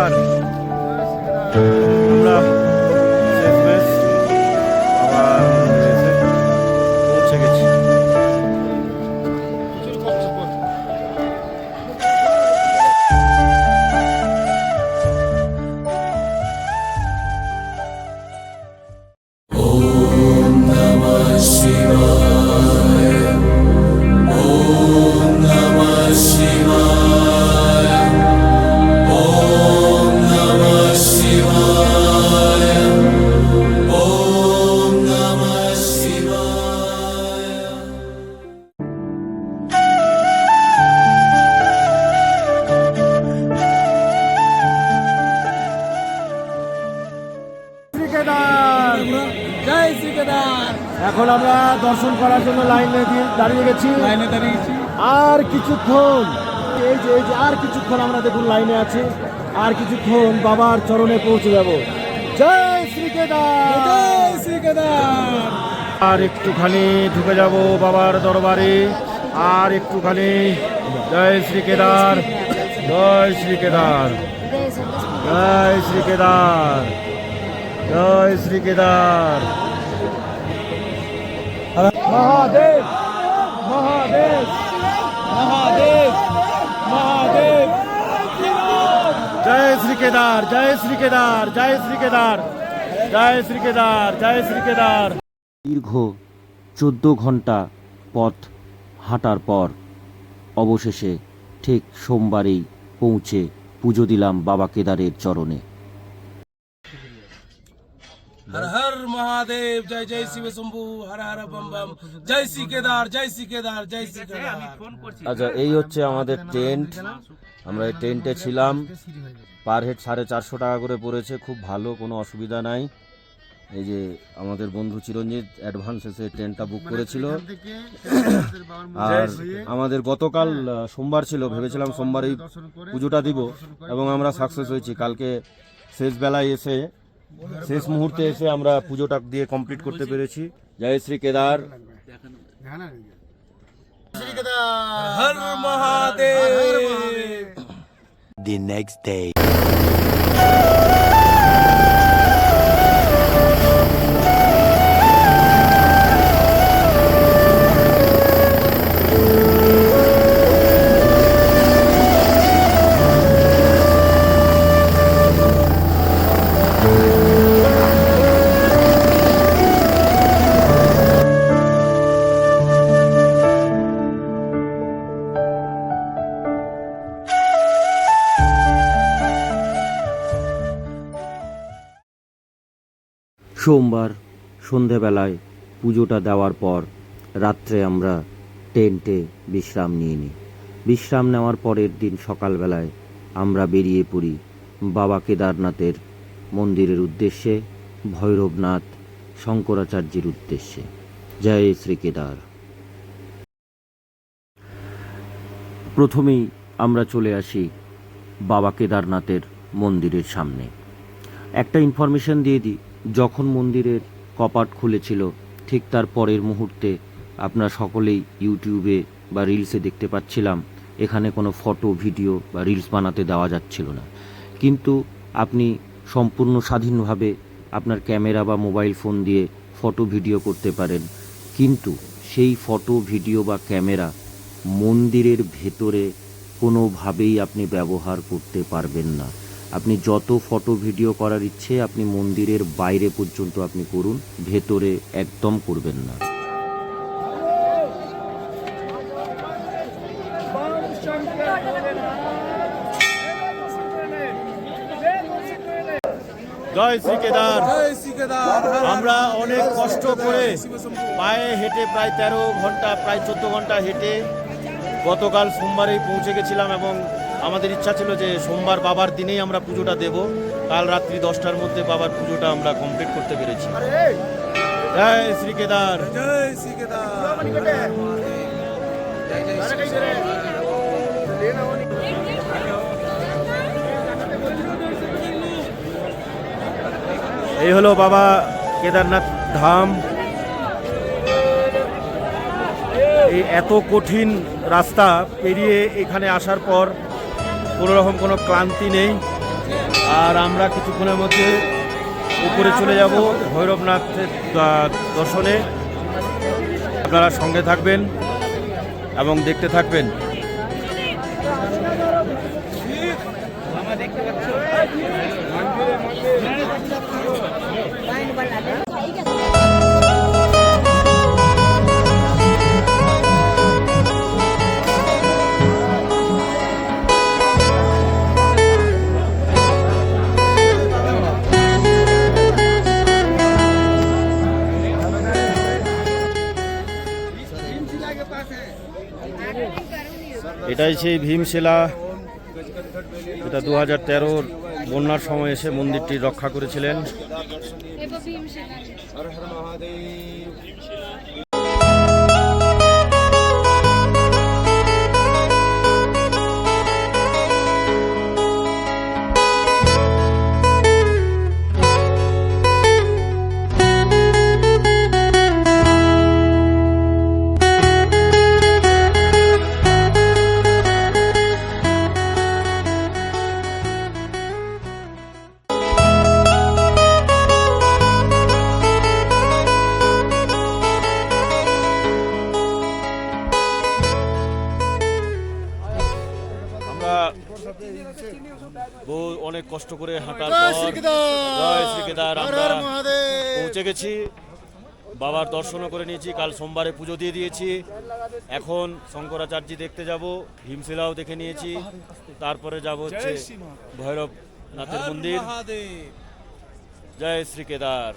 কেদার আমরা শেষমেশ আবার এসে পৌঁছে গেছি। এখন আমরা দর্শন করার জন্য লাইনে দাঁড়িয়ে গেছি। আর কিছুক্ষণ আর কিছুক্ষণ আমরা দেখুন লাইনে আছি। আর কিছুক্ষণ বাবার চরণে পৌঁছে যাব। জয় শ্রী কেদার, জয় শ্রী কেদার। আর একটুখানি ঢুকে যাব বাবার দরবারে। আর একটুখানি জয় শ্রী কেদার, জয় শ্রী কেদার, জয় শ্রী কেদার, জয় শ্রী কেদার। মহাদেব মহাদেব মহাদেব মহাদেব। জয় শ্রী কেদার, জয় শ্রী কেদার, জয় শ্রী কেদার, জয় শ্রী কেদার, জয় শ্রী কেদার। দীর্ঘ 14 ঘন্টা পথ হাঁটার পর অবশেষে ঠিক সোমবারেই পৌঁছে পুজো দিলাম বাবা কেদারের চরণে। हर हर महादेव, जय जय शिव शंभु, हर हर बम बम, जय श्री केदार, जय श्री केदार, जय श्री केदार। আচ্ছা, এই হচ্ছে আমাদের টেন্ট। আমরা এই টেন্টে ছিলাম। পার হেড 450 টাকা করে পড়েছে। খুব ভালো, কোনো অসুবিধা নাই। এই যে আমাদের বন্ধু চিরঞ্জিত অ্যাডভান্স এসে টেন্টটা বুক করেছিল। আর আমাদের গতকাল সোমবার ছিল, ভেবেছিলাম সোমবারেই পুজোটা দিব এবং আমরা সাকসেস হয়েছি। কালকে শেষ বেলায় এসে, শেষ মুহূর্তে এসে আমরা পুজোটা দিয়ে কমপ্লিট করতে পেরেছি। জয় শ্রী কেদার, हर महादेव। The next day. সোমবার সন্ধেবেলায় পুজোটা দেওয়ার পর রাত্রে আমরা টেন্টে বিশ্রাম নিয়ে নিই। বিশ্রাম নেওয়ার পরের দিন সকালবেলায় আমরা বেরিয়ে পড়ি বাবা কেদারনাথের মন্দিরের উদ্দেশ্যে, ভৈরবনাথ শঙ্করাচার্যের উদ্দেশ্যে। জয় শ্রী কেদার। প্রথমেই আমরা চলে আসি বাবা কেদারনাথের মন্দিরের সামনে। একটা ইনফরমেশন দিয়ে দিই, যখন মন্দিরের কপাট খুলেছিল ঠিক তার পরের মুহূর্তে আপনারা সকলেই ইউটিউবে বা রিলসে দেখতে পাচ্ছিলাম এখানে কোনো ফটো, ভিডিও বা রিলস বানাতে দেওয়া যাচ্ছিল না। কিন্তু আপনি সম্পূর্ণ স্বাধীনভাবে আপনার ক্যামেরা বা মোবাইল ফোন দিয়ে ফটো ভিডিও করতে পারেন। কিন্তু সেই ফটো, ভিডিও বা ক্যামেরা মন্দিরের ভেতরে কোনোভাবেই আপনি ব্যবহার করতে পারবেন না। আপনি যত ফটো ভিডিও করার ইচ্ছে আপনি মন্দিরের বাইরে পর্যন্ত আপনি করুন, ভেতরে একদম করবেন না। জয় শ্রী কেদার। जय श्री केदार। আমরা অনেক কষ্ট করে পায়ে হেঁটে প্রায় 13 ঘন্টা, প্রায় 14 ঘন্টা হেঁটে গতকাল সোমবারেই পৌঁছে গেছিলাম এবং আমাদের ইচ্ছা ছিল যে সোমবার বাবার দিনেই আমরা পুজোটা দেব। কাল রাত্রি 10টার মধ্যে বাবার পুজোটা আমরা কমপ্লিট করতে পেরেছি। জয় শ্রী কেদার, जय श्री केदार। जय जय श्री এই হলো বাবা কেদারনাথ ধাম। এই এত কঠিন রাস্তা পেরিয়ে এখানে আসার পর কোনো রকম কোনো ক্লান্তি নেই। আর আমরা কিছুক্ষণের মধ্যে উপরে চলে যাব ভৈরবনাথের দর্শনে। আপনারা সঙ্গে থাকবেন এবং দেখতে থাকবেন। এটাই সেই ভীমশিলা, যেটা 2013-র বন্যার সময় এসে মন্দিরটি রক্ষা করেছিলেন। অনেক কষ্ট করে হাঁটার পর জয় শ্রী কেদার আমরা পৌঁছে গেছি। বাবার দর্শনও করে নিয়েছি, কাল সোমবারে পুজো দিয়ে দিয়েছি। এখন শঙ্করাচার্য দেখতে যাব, ভীমশিলাও দেখে নিয়েছি, তারপরে যাব হচ্ছে ভৈরবনাথের মন্দির। জয় শ্রী কেদার।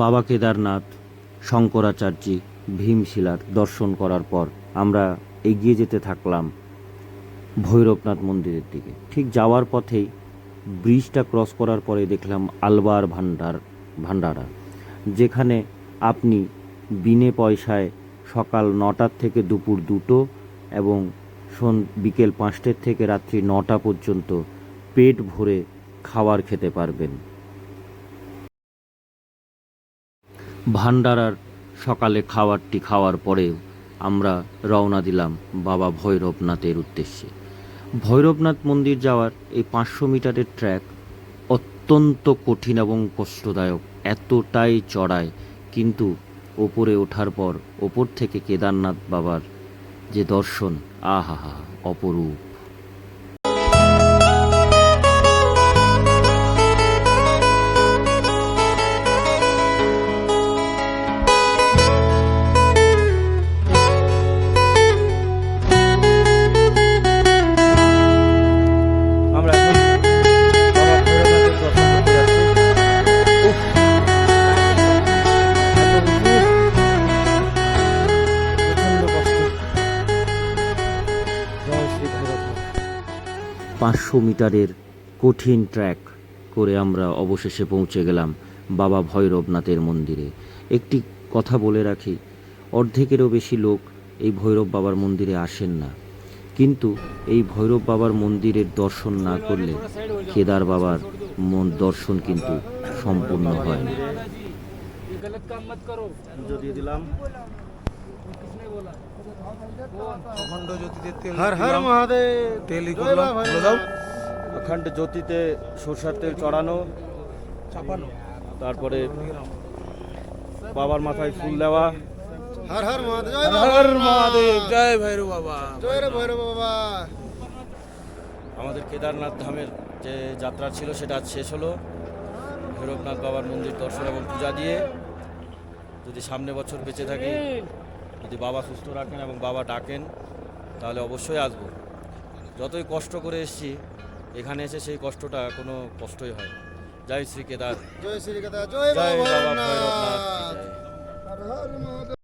বাবা কেদারনাথ, শঙ্করাচার্য, ভীমশিলার দর্শন করার পর আমরা এগিয়ে যেতে থাকলাম ভৈরবনাথ মন্দিরের দিকে। ঠিক যাওয়ার পথেই ব্রিজটা ক্রস করার পরে দেখলাম আলবার ভান্ডারা, যেখানে আপনি বিনে পয়সায় সকাল 9টা থেকে দুপুর 2টো এবং বিকেল 5টের থেকে রাত্রি 9টা পর্যন্ত পেট ভরে খাবার খেতে পারবেন। ভান্ডারার সকালে খাবারটি খাওয়ার পরেও আমরা রওনা দিলাম বাবা ভৈরবনাথের উদ্দেশ্যে। ভৈরবনাথ মন্দির যাওয়ার এই 500 মিটারের ট্র্যাক অত্যন্ত কঠিন এবং কষ্টদায়ক, এতটাই চড়ায়, কিন্তু ওপরে ওঠার পর ওপর থেকে কেদারনাথ বাবার যে দর্শন, আহা অপরূপ। পাঁচশো মিটারের কঠিন ট্র্যাক করে আমরা অবশেষে পৌঁছে গেলাম বাবা ভৈরবনাথের মন্দিরে। একটি কথা বলে রাখি, অর্ধেকেরও বেশি লোক এই ভৈরব বাবার মন্দিরে আসেন না, কিন্তু এই ভৈরব বাবার মন্দিরের দর্শন না করলে কেদার বাবার দর্শন কিন্তু সম্পূর্ণ হয় না। পুজো দিয়ে দিলাম। অখণ্ড জ্যোতিতে তেল হর হর মহাদেব। তেলই জয় করলাম, বাবা বলে দাও। অখণ্ড জ্যোতিতে সরষের তেল চড়ানো, চাপানো। তারপরে বাবার মাথায় ফুল দেওয়া। হর হর মহাদেব। হর হর মহাদেব, জয় ভৈরব বাবা। জয় রে ভৈরব বাবা। আমাদের কেদারনাথ ধামের যে যাত্রা ছিল সেটা আজ শেষ হলো। ভৈরবনাথ বাবার মন্দির দর্শন এবং পূজা দিয়ে যদি সামনে বছর বেঁচে থাকি, যদি বাবা সুস্থ রাখেন এবং বাবা ডাকেন, তাহলে অবশ্যই আসবো। যতই কষ্ট করে এসেছি, এখানে এসে সেই কষ্টটা কোনো কষ্টই হয় না। জয় শ্রী কেদার, জয় শ্রী কেদার, জয় জয় বাবা বাবা ভৈরবনাথ ভৈরবনাথ। কি জয়।